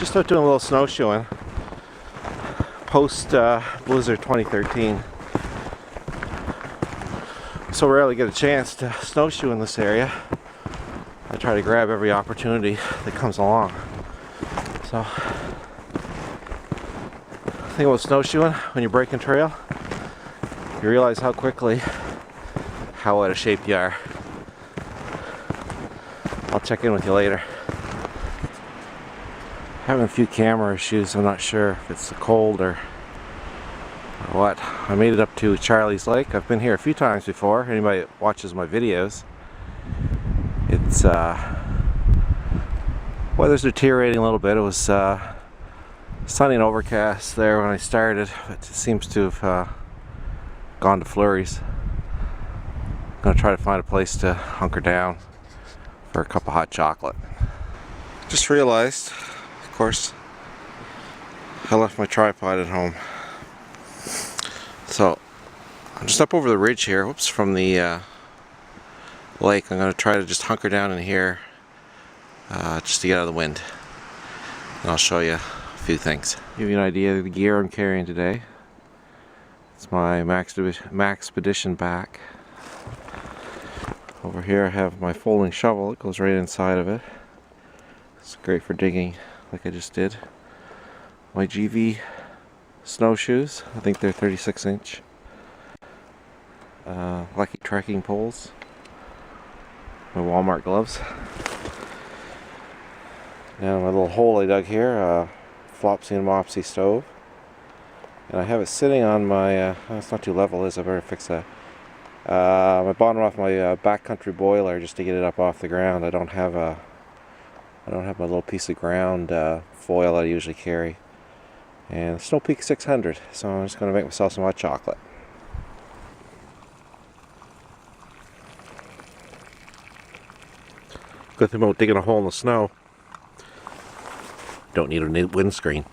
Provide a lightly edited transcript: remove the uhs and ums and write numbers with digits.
Just out doing a little snowshoeing post Blizzard 2013. So rarely get a chance to snowshoe in this area. I try to grab every opportunity that comes along. So the thing about snowshoeing, when you're breaking trail, you realize how quickly how out of shape you are. I'll check in with you later. Having a few camera issues. I'm not sure if it's the cold or what. I made it up to Charlie's Lake. I've been here a few times before. Anybody that watches my videos, it's weather's deteriorating a little bit. It was sunny and overcast there when I started, but it seems to have gone to flurries. I'm gonna try to find a place to hunker down for a cup of hot chocolate. Just realized, of course, I left my tripod at home. So I'm just up over the ridge here, whoops, from the lake. I'm going to try to just hunker down in here just to get out of the wind. And I'll show you a few things. Give you an idea of the gear I'm carrying today. It's my Maxpedition back. Over here I have my folding shovel. It goes right inside of it. It's great for digging like I just did. My GV snowshoes, I think they're 36-inch. Leki trekking poles. My Walmart gloves. Now my little hole I dug here, Flopsy and Mopsy stove. And I have it sitting on my, it's not too level, is I better fix that. My bottom off my backcountry boiler just to get it up off the ground. I don't have my little piece of ground foil that I usually carry. And Snow Peak 600, so I'm just going to make myself some hot chocolate. Good thing about digging a hole in the snow, don't need a windscreen.